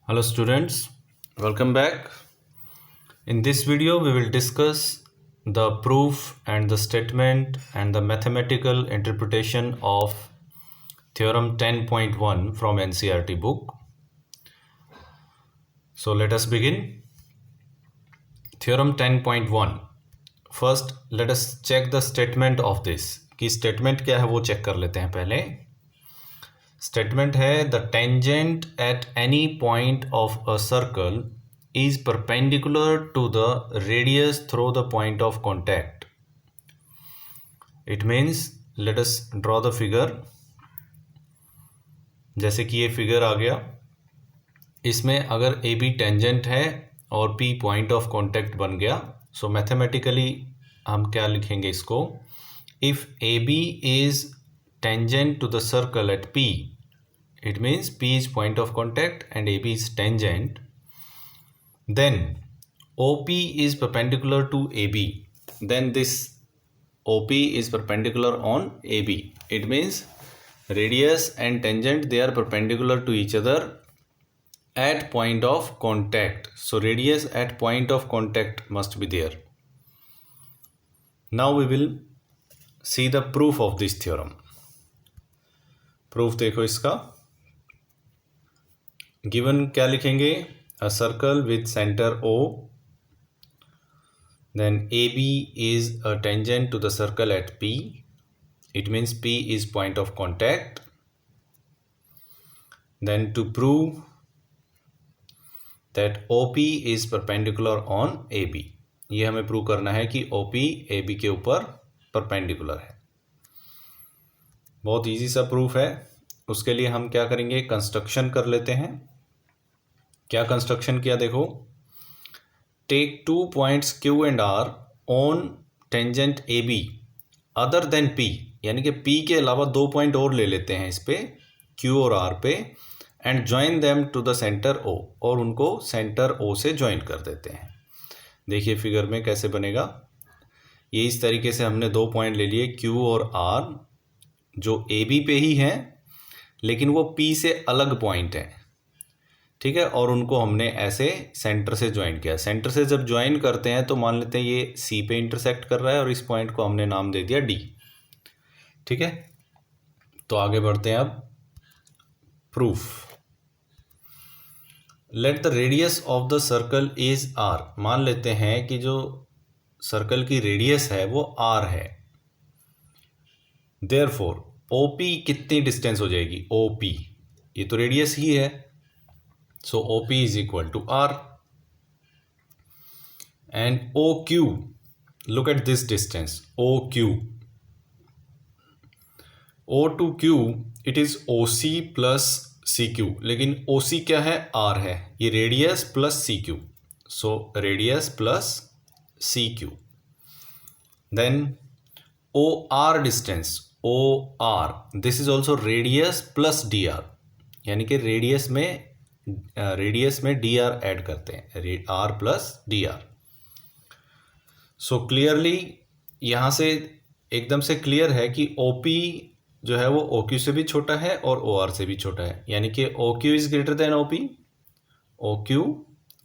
Hello students, welcome back. In this video we will discuss the proof and the statement and the mathematical interpretation of theorem 10.1 from NCERT book. So let us begin. Theorem 10.1. First let us check the statement of this. कि statement क्या है वो check कर लेते हैं पहले. Statement है the tangent at any point of a circle is perpendicular to the radius through the point of contact. It means let us draw the figure. जैसे कि ये फिगर आ गया, इसमें अगर ए बी टेंजेंट है और पी पॉइंट ऑफ कॉन्टैक्ट बन गया, सो मैथमेटिकली हम क्या लिखेंगे इसको. If A B is tangent to the circle at P, it means P is point of contact and AB is tangent, then OP is perpendicular to AB, then this OP is perpendicular on AB. It means radius and tangent, they are perpendicular to each other at point of contact. So radius at point of contact must be there. Now we will see the proof of this theorem. Proof देखो इसका. Given क्या लिखेंगे, a circle with centre O, then A B is a tangent to the circle at P. It means P is point of contact. Then to prove that OP is perpendicular on AB. ये हमें prove करना है कि OP AB के ऊपर perpendicular है. बहुत easy सा प्रूफ है. उसके लिए हम क्या करेंगे, कंस्ट्रक्शन कर लेते हैं. क्या कंस्ट्रक्शन किया देखो. Take 2 points Q and R on tangent AB other than P, यानी कि P के अलावा 2 पॉइंट और ले लेते हैं इस पे, Q और R पे, and join them to the centre O, और उनको सेंटर O से ज्वाइन कर देते हैं. देखिए फिगर में कैसे बनेगा. ये इस तरीके से हमने 2 पॉइंट ले लिए Q और R, जो AB पे ही हैं लेकिन वो P से अलग पॉइंट है, ठीक है, और उनको हमने ऐसे सेंटर से ज्वाइन किया. सेंटर से जब ज्वाइन करते हैं तो मान लेते हैं ये C पे इंटरसेक्ट कर रहा है और इस पॉइंट को हमने नाम दे दिया D. ठीक है, तो आगे बढ़ते हैं अब. Proof. Let the radius of the circle is R. मान लेते हैं कि जो सर्कल की रेडियस है वो R है. देयरफॉर OP कितनी डिस्टेंस हो जाएगी, OP, ये तो रेडियस ही है, so OP is equal to R. And OQ, look at this distance, OQ. O to Q, it is OC plus CQ, लेकिन OC क्या है, R है, ये radius plus CQ, so radius plus CQ. Then OR distance, OR, this is also radius plus DR, यानी कि radius में dr add करते हैं, r plus dr. So clearly यहाँ से एकदम से क्लियर है कि OP जो है वो OQ से भी छोटा है और OR से भी छोटा है, यानी कि OQ is greater than OP, OQ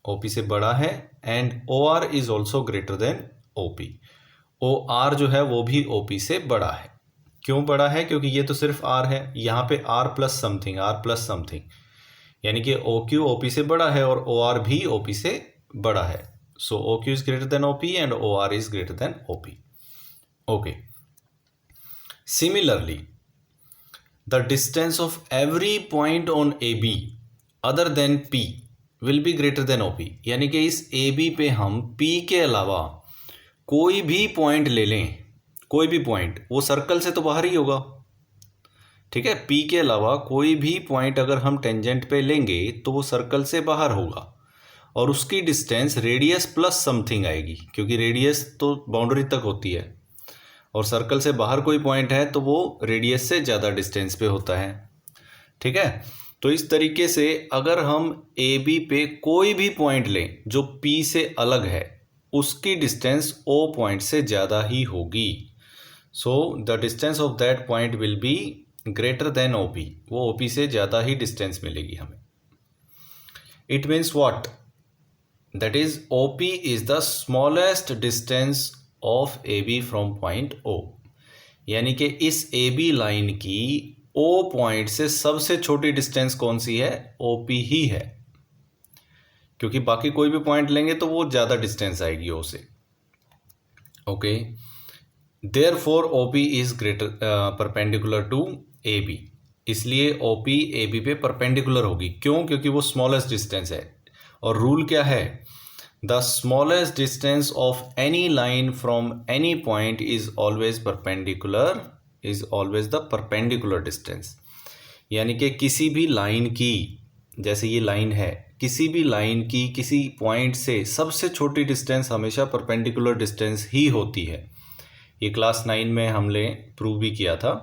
OP से बड़ा है, and OR is also greater than OP. OR जो है वो भी OP से बड़ा है. क्यों बड़ा है, क्योंकि ये तो सिर्फ R है, यहाँ पे R प्लस समथिंग, यानी कि OQ OP से बड़ा है और OR भी OP से बड़ा है. सो OQ is greater than OP and OR is greater than OP. Okay. Similarly the distance of every point on AB other than P will be greater than OP, यानी कि इस AB पे हम P के अलावा कोई भी पॉइंट ले लें, कोई भी पॉइंट, वो सर्कल से तो बाहर ही होगा, ठीक है. P के अलावा कोई भी पॉइंट अगर हम टेंजेंट पे लेंगे तो वो सर्कल से बाहर होगा, और उसकी डिस्टेंस रेडियस प्लस समथिंग आएगी, क्योंकि रेडियस तो बाउंड्री तक होती है और सर्कल से बाहर कोई पॉइंट है तो वो रेडियस से ज़्यादा डिस्टेंस पे होता है, ठीक है. तो इस तरीके से अगर हम AB पे कोई भी पॉइंट लें जो P से अलग है, उसकी डिस्टेंस O पॉइंट से ज़्यादा ही होगी. So the distance of that point will be greater than OP, वो OP से ज़्यादा ही डिस्टेंस मिलेगी हमें. It means what? That is OP is the smallest distance of AB from point O. यानी कि इस AB लाइन की O पॉइंट से सबसे छोटी डिस्टेंस कौन सी है? OP ही है, क्योंकि बाकी कोई भी पॉइंट लेंगे तो वो ज़्यादा डिस्टेंस आएगी O से. Okay, therefore OP is greater perpendicular to AB. इसलिए OP AB पे परपेंडिकुलर होगी. क्यों? क्योंकि वो स्मॉलेस्ट डिस्टेंस है. और रूल क्या है? The smallest distance of any line from any point is always perpendicular, is always the perpendicular distance. यानी कि किसी भी लाइन की, जैसे ये लाइन है, किसी भी लाइन की किसी पॉइंट से सबसे छोटी डिस्टेंस हमेशा परपेंडिकुलर डिस्टेंस ही होती है. ये क्लास 9 में हमने प्रूव भी किया था.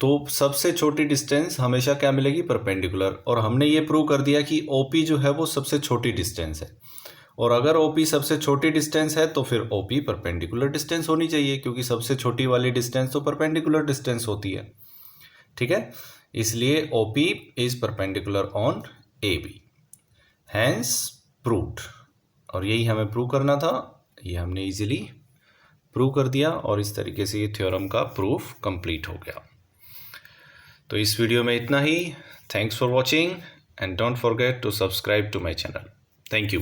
तो सबसे छोटी डिस्टेंस हमेशा क्या मिलेगी? परपेंडिकुलर. और हमने ये प्रूव कर दिया कि OP जो है वो सबसे छोटी डिस्टेंस है. और अगर OP सबसे छोटी डिस्टेंस है तो फिर OP परपेंडिकुलर डिस्टेंस होनी चाहिए, क्योंकि सबसे छोटी वाली डिस्टेंस तो परपेंडिकुलर डिस्टेंस होती है. ठीक है, इसलिए OP is perpendicular on AB. Hence proved. और यही हमें प्रूव करना था. ये हमने इजीली प्रूव कर दिया और इस तरीके से ये थ्योरम का प्रूफ कंप्लीट हो गया. तो इस वीडियो में इतना ही. Thanks for watching and don't forget to subscribe to my channel. Thank you.